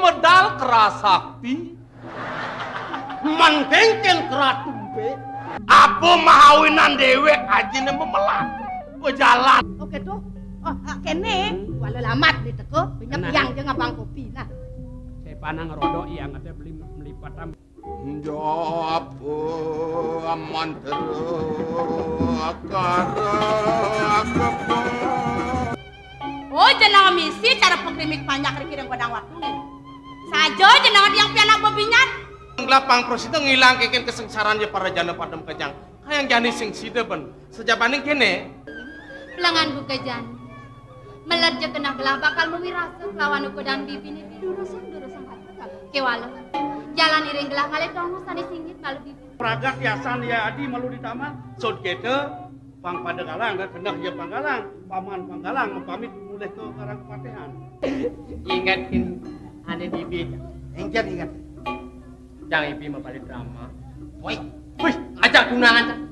medal kerasakti. Mantengken keratumpe. Apa mahawinan dewek ajine memelat. Pejalan. Oke tuh. Oh, kene wala lamat di teko, pinyang jeung abang kopi nah. Saya panang rodok yang ada beli melipat am. Jawab aman akar. Oh, jenang misi cara pengkrimik banyak rikireng godang waktu nih. Sajo jenang yang pianak bebinyan. Nglapang pros itu ngilang keken kesengsaraan ya para jana padam kejang. Hayang jani sing sida ben. Sejabaning kene. Pelangan buka jan. Melat je kena gelah bakal memirasa lawan ukodang bibi ni durusan kata kewala. Jalan iring gelah ngale tongo sani singgit malu bibi. Pragat yasan ya adi malu di taman. Sod kete pang pada galang dan kendak ya panggalang. Paman panggalang pamit mulai ke karang kepatehan. Ingatkin ane bibi. Ingat. Jangan ibi mabalik drama. Woi, ajak tunangan.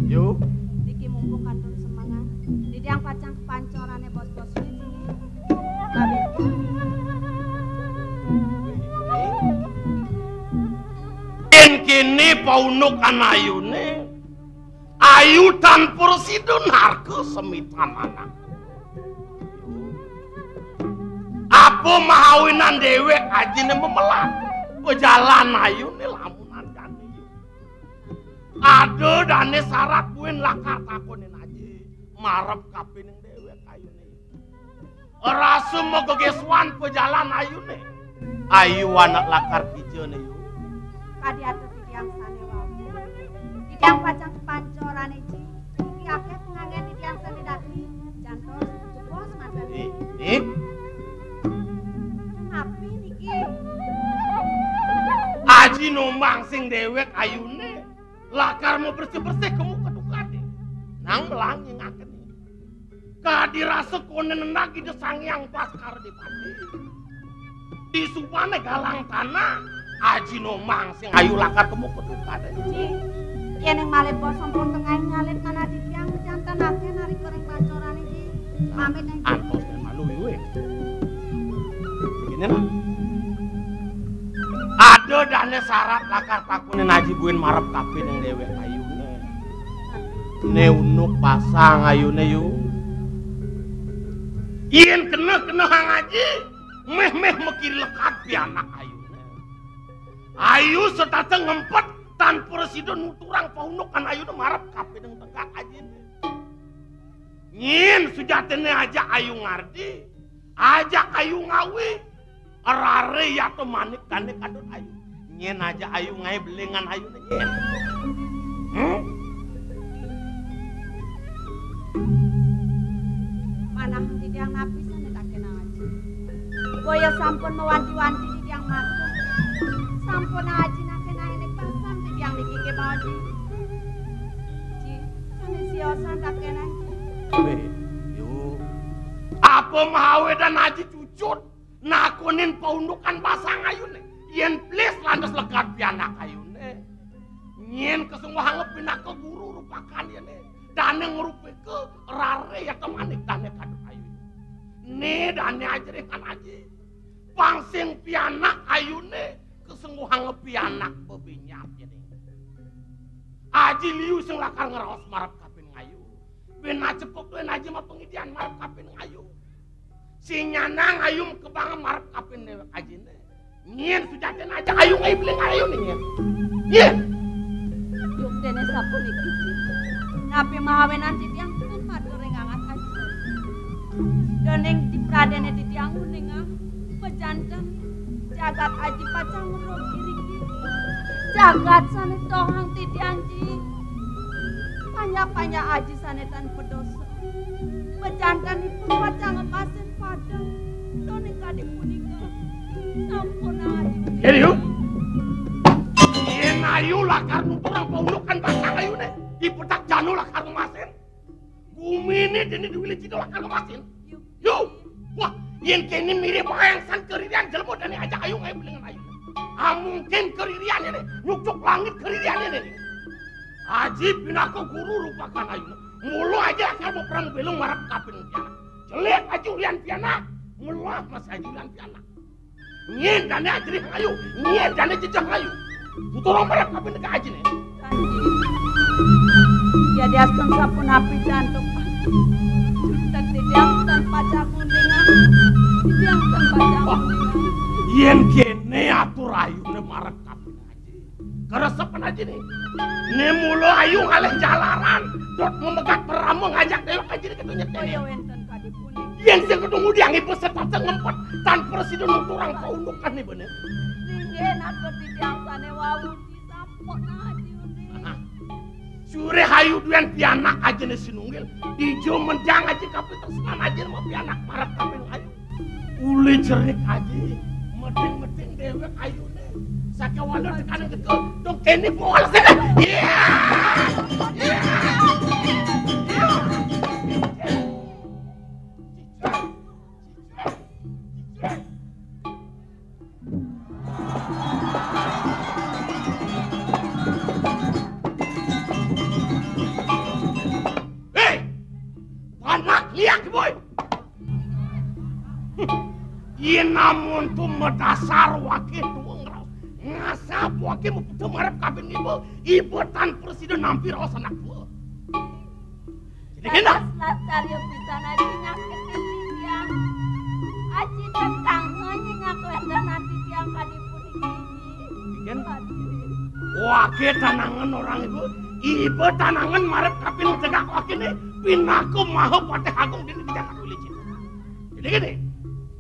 Yuk. Diki mumpung katun semangat. Di yang pacang kepancorane bos-bos ini. Babi. Kini paunuk anayune ayu tanpur sidun harga semitan anak. Apa mahawinan dewek ajine memelat. Pejalan ayune lamunan jani. Ada dane syarat buin lakar takonin aja. Marep kapining dewek ayune. Rasu mogegeswan pejalan ayune. Ayu anak lakar kijene yuk. Kadi atuh tidiang sane wae. Tidiang pacang kepancorane iki. Iki akeh pengangen tidiang sane dati. Jantos jebos mantan. Nih. Tapi niki Aji nomang sing dewek ayune. Lakar mau bersih-bersih kamu kedukane. Nang melangi ngakeni. Kadi rasa konen lagi desangyang paskar di pati. Di supane galang tanah. Aji nomang sing ayu lakar kamu kedukane. Ci, yen yang malih bos sampun tengah nyalit mana tidiang jantan akeh nari goreng pancorane iki. Pamit nang Antos dan malu we. Begini lah. Ada dane syarat lakar takunin aji buin marep kapin yang dewek ayune. Ne unuk pasang ayune yuk. Yen kena hang aji. Meh mekir lekat pianak ayune. Ayu setata ngempet tanpa resido nuturang paunukan ayune marep kapin yang tegak ajine. Nyin sujatene aja ayu ngardi. Ajak ayu ngawi. Rare ya to manik kane kadon ayu. Nyen aja ayu ngai belengan ayu nyen. manah tidiang napisan tak kena aja. Boya sampun mewanti-wanti tidiang matu. Sampun aji nak kena enek pasang tidiang niki ke baji. Ci, sane siosan tak kena. Yuk. Apa mahawe dan aji cucut nakunin paundukan pasang ayune. Yen please lantas lekat pianak ayune. Nyen kesungguh ngepin ke guru rupakan yene. Dane ngerupi ke rare ya temanik dane kaduk ayu. Ne dane ajeringan aji. Pangsing pianak ayune kesungguh ngepianak bebinyap yene. Aji liu sing lakar ngeraos marap kapin ngayu. Bena cepok tuan aji mah pengidian marap kapin ngayu. Si nyanang ayum kebangan marap kapin dewek ajine. Nyen sujaten aja ayu ngai beli ayu nih nyen. Nyen. Yuk dene sapun iki. Napi mahawe nanti tiang pun madu rengangat aja. Doneng di pradene di tiang uninga. Pejantan. Jagat aji pacang ngerok kiriki. Jagat sane tohang ti tiang ji. Panyak-panyak aji sanetan pedosa. Pejantan itu pacang ngemasin padang. Doneng kade punika. Sampun aji. Jadi yuk. Nyen ayu lakar nuturang paulukan basang ayu nih. Ipetak janu lakar ngemasin. Bumi ini dini diwili cido lakar ngemasin. Yuk. Wah, Yen kene mirip ayangsan keririan jelmo dan ajak ayu ngai belengan ayu. Mungkin keririan ini nyucuk langit keririan ini. Haji pinako guru lupakan ayu. Mulu aja kalau perang belung marap kapin pianak. Jelek aja lian pianak. Mulah mas aja lian pianak. Nyen dane ajri ayu, nyen dane jejak ayu. Tutulong marap kapin dekat aja nih. Ya dia sapun api jantung. Tak didiang tanpa jamun dengan. Didiang tanpa jamun. Yen kene atur ayu ne marap kapin aja. Keresepan aja nih. Ne mulu ayu ngalih jalaran. Dot memegat peramu ngajak dewek aja nih ketunya kene. Yen sing ketemu diang ibu serta ngempet tan presiden turang keundukan nih bener. Ringen aku didiang sane wawu disampok aja. Sure hayu duan pianak aja nih sinunggil. Dijo menjang aja kapit tersenan aja sama pianak marap kapin ayu. Uli jerik aja. Meding-meding dewek ayu nih. Saka walau tekanan gitu. Dong kene mual sana. Iya. Namun tu medasar wakil tuang raus ngasap wakil mau marap kabin ibu tan presiden nampir raus anak tua. Jadi kena. Latar yang bisa nanti nyakit yang aji tetanganya ngaklen dan nanti tiang kadipun ini. Wakil tanangan orang ibu tanangan marap kabin tegak wakil nih pinaku mahu pateh agung dini di Jakarta Wilicin. Jadi gini.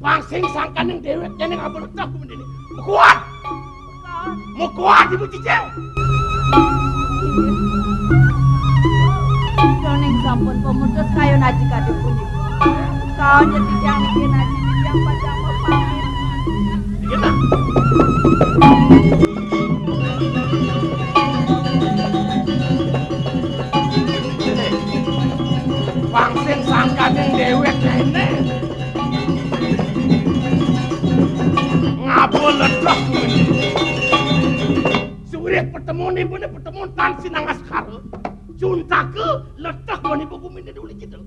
Pangsing sangkan yang dewek yang ngabel letak ku mendini. Mukuat! Mukuat ibu cicil! Joning sampun pemutus kayu naji kadipun ibu. Kau jadi yang bikin naji yang pajang pamit. Gimana? Pangsing sangkan yang dewek ini. Ngabul ledak Surya pertemuan ibu ini pertemuan tan sinang askar junta ke ledak wani buku ini dulu gitu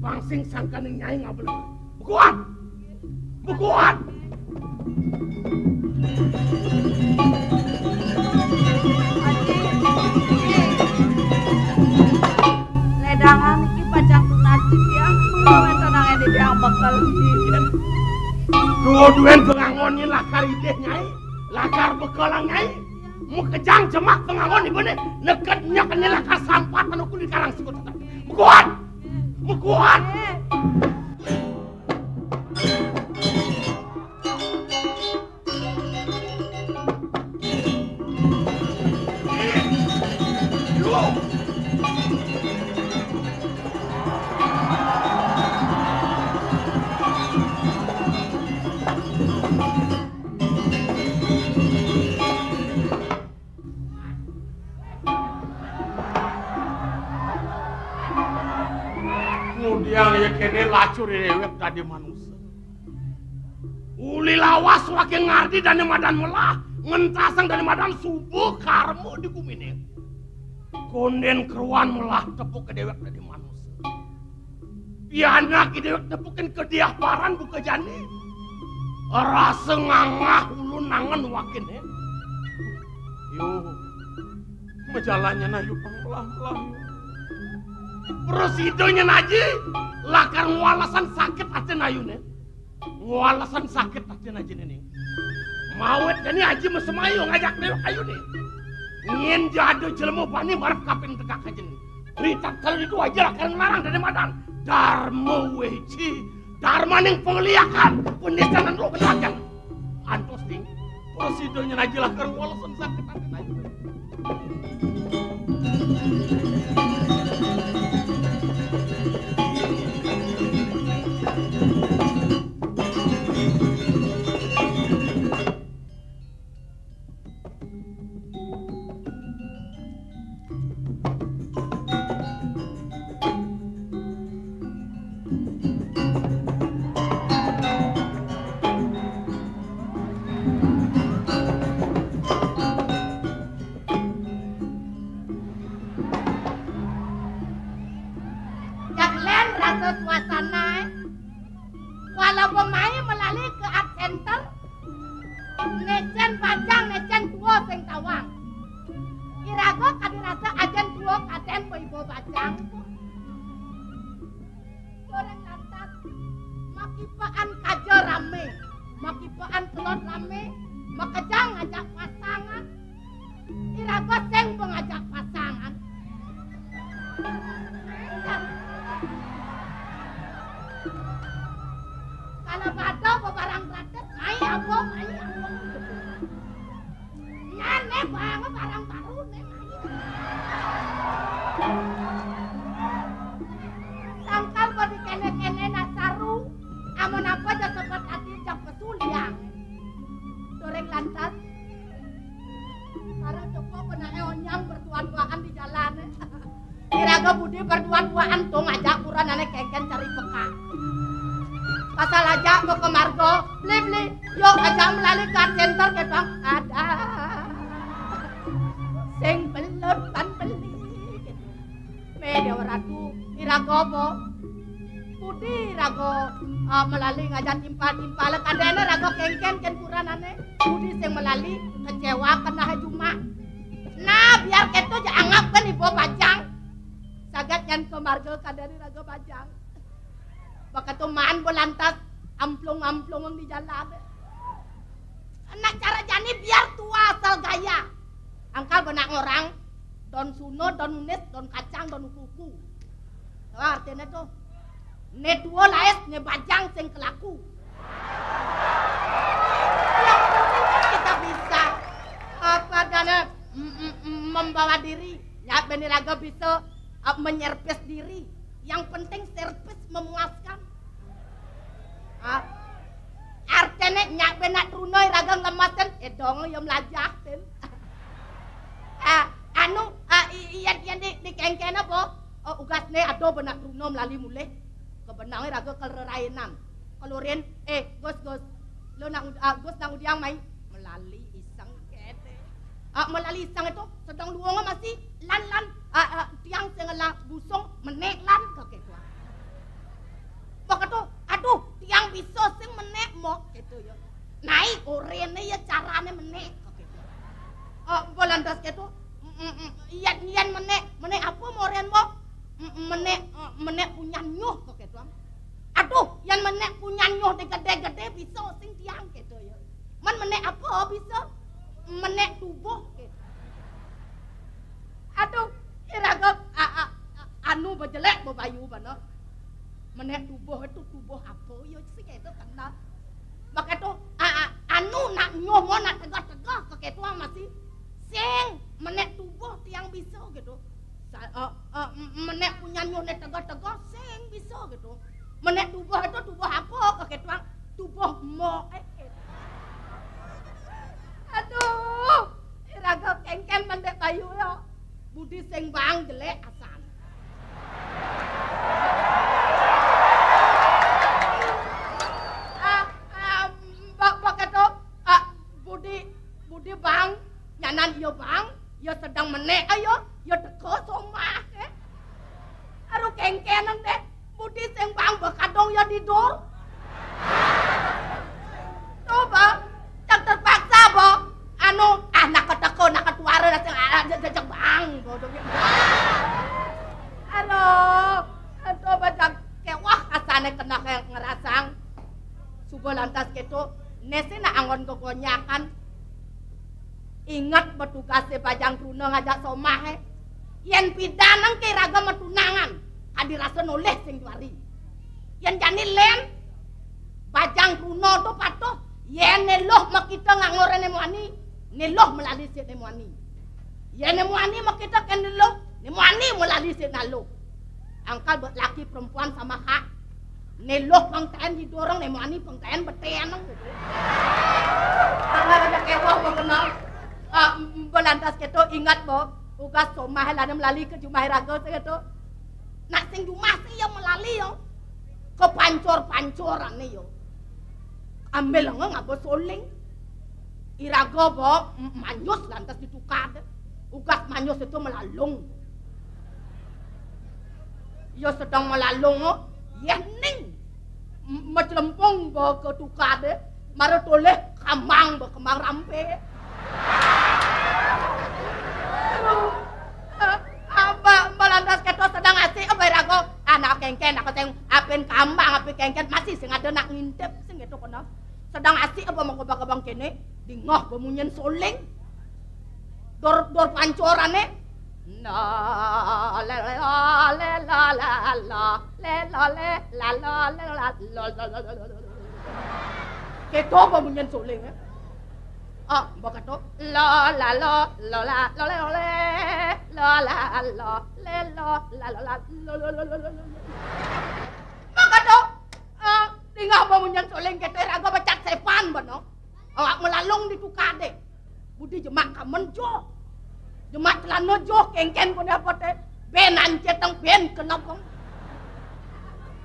pangsing sangkan yang nyai ngabul bukuan bukuan ledangan iki pajang tunasib ya mengawen tenangnya di diang bakal dua-duaan pengangonin lakar ideh nyai lakar bekalang nyai mau kejang jemak pengangon ibu nih neketnya kena lakar sampah tanuk di karang sikut bukuan bukuan yang ya kene lacur dewek tadi manusia. Uli lawas wakin ngardi dan madan melah ngentasang dari madan subuh karmu di kumine. Konden keruan melah tepuk ke dewek tadi manusia. Piana ki dewek tepukin ke diahparan buka jani. Rasa ngangah ulun nangan wakin ya. Yo, majalahnya na yuk melah-melah. Presidonya naji lakar ngwalasan sakit aja nayune ngwalasan sakit aja naji nih mawet jani aji mesemayu ngajak dewek ayu nih ngin jadu jelemu bani marap kapin tegak aja nih berita kali itu aja lakar ngelarang dari madan dharma weci dharma ning pengliakan penistanan lo kenakan antos ting presidonya naji lakar ngwalasan sakit aja nayu pemain melalui ke art center. Necen Bajang, necen tuo sing tawang. Irago kadirasa ajen tuo kaden ibu Bajang. Goreng lantas, makipaan kaja rame, makipaan telur rame, makejang ngajak pasangan. Irago sing mengajak pasangan. Kalau bado barang gratis, mai apa. Nyane banget barang baru nih. Sangkal bodi kene-kene nasaru, amun apa aja sempat hati jak pesuliang. Doreng lantas, para coba kena eonyang berduaan-duaan di jalan. Iraga Budi berduaan-duaan tuh ngajak kurang aneh keken cari peka. Pasal aja mau ke Margo, beli, yuk aja melalui car center ke bang. Ada sing belut kan beli gitu. Media ratu irago bo, Budi irago melalui ngajak timpal kadene rago kengken ken kurang aneh. Budi sing melalui kecewa kena cuma. Nah biar ketu aja anggapkan ibu Bajang. Sagat yang ke Margo kadene rago Bajang. Baka tumaan belantas amplung-amplung di jalan. Anak cara jani biar tua asal gaya. Angkal benak orang don suno, don unis, don kacang, don kuku. Wah artinya tuh ne dua laes ne Bajang sing kelaku. Yang penting kan kita bisa apa dana membawa diri. Ya beniraga bisa menyerpes diri. Yang penting servis memuaskan. Artinya nyak benak runoi ragang lemasen, dong yang melajakin. Iyan di kengken apa? Ugas ne ado benak runo melalui mulai. Kebenangnya raga kelerainan. Kalau rin, gos, lo nang udiang mai melalui iseng kete. Melalui iseng itu sedang luang masih lan tiang sengela busong menek lan kake tua. Maka tuh, aduh tiang bisa sing menek mok gitu ya. Naik orene ya carane menek kake tua. Bolandas gitu, iyan menek apa moren mok? Menek punya nyuh kake tua. Aduh, yang menek punya nyuh de gede-gede bisa sing tiang gitu ya. Man menek apa bisa? Menek tubuh gitu. Aduh, iraga anu bejelek bebayu bana. Menek tubuh itu tubuh apa yo sih itu kena. Maka itu anu nak nyomo nak tegak-tegak kake tuang masih sing menek tubuh tiang bisa gitu. Menek punya nyoh nek tegak-tegak sing bisa gitu. Menek tubuh itu tubuh apa kake tuang tubuh mo Aduh, iraga kengken mendek bayu yo. Budi sing bang jelek asan. Budi bang, nyanan yo bang, yo sedang menek ayo, yo teko somah. Aduh kengkenan deh, Budi sing bang bekadong yo tidur. Coba, cak terpaksa bo, anu nak keteko nak ketuara sing jajak bang bodohnya. Aduh bajang kewah asane kena ngerasang. Subuh lantas gitu, nesi nak angon kegonyakan. Ingat bertugasnya Bajang Bruno ngajak somah yen pidanang ke raga metunangan kadirasa noleh sing duari. Yen jani len Bajang Bruno tuh patuh yen neloh makita ngangore nemuani neloh melalui si nemuani. Yen nemuani makita kan neloh nemuani melalui si nalo. Angkal buat laki perempuan sama hak neloh pangtain didorong nemuani pangtain betean gitu. Ada kewah mau kenal. Belantas gitu ingat bo ugas somah lana melalui ke jumah raga gitu. Nak sing jumah sih yang melalui yo ke pancor-pancoran nih yo. Ambil nggak soling. Iraga bo manyus lantas ditukar. Ugas manyus itu melalung. Yo sedang melalung yening Maclempong ba ke tukade, mara toleh kamang ba kemang rampe. Apa melandas keto sedang asik apa irago anak kengken aku teng apen kambang ape kengken masih sing ada nak ngintip sing itu kono. Sedang asik apa mau kebang kene dingoh bemunyen soling. Dor pancorane. La la la la la la la la la la la. Keto bemunyen soling ya. Ah, baka to. La la la la la la la la la la la la la. Baka to. Tinggal bemunyen soling keto raga bacat sepan bano. Awak melalung di tukade. Budi jemak kamen jo. Jemak celana jo kengken ko apa teh. Ben ancetang ben kenapa?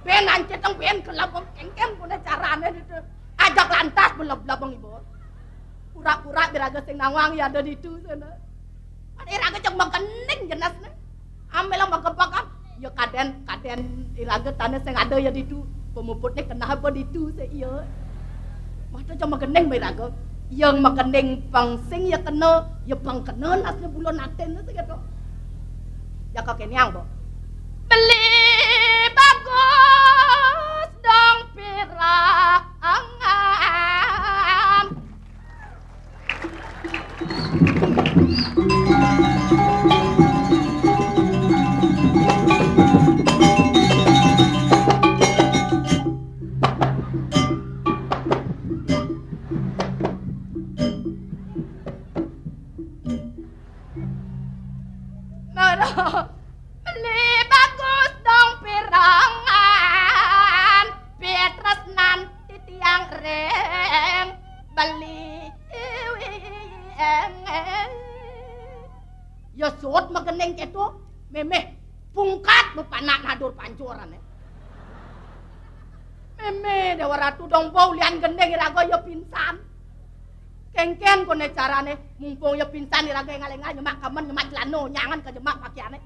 Ben ancetang ben kenapa? Kengken ko carane itu. Ajak lantas belab-belabang ibu. Pura-pura diraga sing nawang ya ada di itu sana. Ada iraga cek makening jenasnya. Ambil yang makepakan. Ya kaden iraga tanah sing ada ya di itu. Pemuputnya kenapa di itu saya iya. Mata cek makening iraga. Yang makening pangsing ya kena. Ya pang kena nasnya bulan aten itu gitu. Ya kakek niang bo. Beli bagus dong pirangan. Beli bagus dong pirangan, Petrus nanti tiang reng beli. Ya sot mageneng keto, memeh pungkat bepanak nadur pancoran. Memeh dewa ratu dong bau lian gendeng iraga ya pinsan. Kengken kone carane mumpung ya pinsan iraga ngalenga nyemak kamen nyemak celano nyangan ke jemak pakaiane.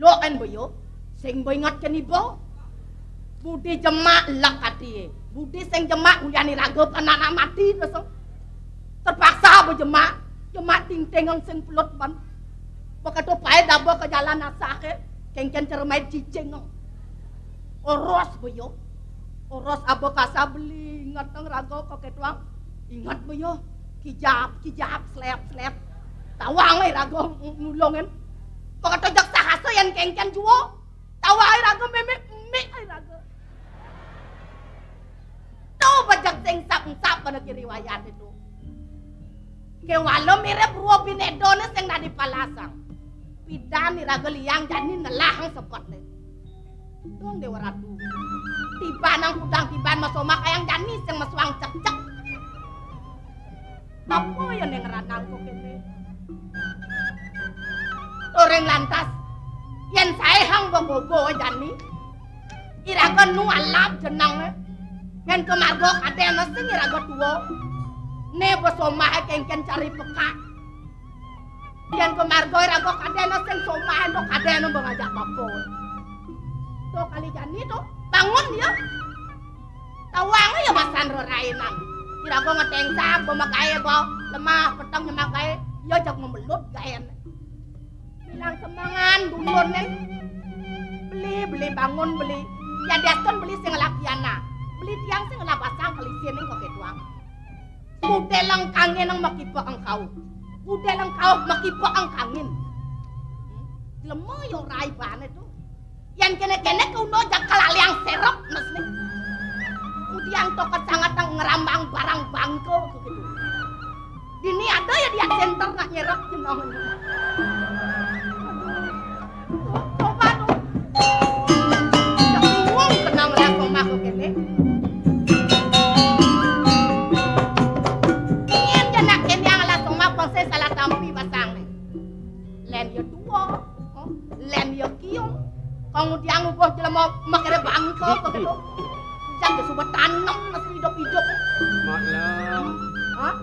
Lo en boyo sing boy ingat ken ibo. Budi jemak lek ati. Budi sing jemak ulian iraga anak mati terus. Terpaksa bo jemak ting-tingang sing pelut ban. Bakato pae dabo ke jalan asake kengken cermai cicing. Oros boyo. Oros abo kasa beli ingat nang raga kok ketuang. Ingat boyo. Kijap, slep. Tawang ay rago ngulongin. Pagkato jak sahasa yan kengken juo. Tawa ay rago meme ay rago. Tau ba jak sing-sap na kiriwayat itu. Kewalo mirip ruo binedone sing nadi palasang. Pidan ni rago liang jani nelahang sepot le. Dong dewa ratu. Tiba nang hudang tiban masoma kayang jani sing maswang cek-cek. Apa yang ngeranang kok kene? Orang lantas yang saya hang bobo jani iraga nu alap jenang yang kemargo kadena sing iraga tuwa ne bosoma kengken cari peka yang kemargo iraga kadena sing soma ndo kadena ngajak bapo to kali jani to bangun ya tawang ya masan rorainan iraga ngeteng sak bemakai bo lemah petang nyemakai ya jak memelut gaen bilang semangan dulur nen beli bangun beli ya daston beli sing lakiana beli tiang sing lapasang kelisien ning kok ketuang budel lang kangin ang makipa ang kau budel lang kau makipa ang kangin lemo yo rai bane tu yan kene kau no jak kalaliang serok nesne udiang to sangat ngerambang barang bangko begitu dini ada ya dia center nak nyerok jenong coba tuh yang bingung kenang langsung masuk kene ingin jenak kene yang langsung masuk saya salah tampi pasang nih len ya dua len ya kiong kemudian ubah jelema makere bangko begitu jangan coba tanam masih hidup Maklum. hah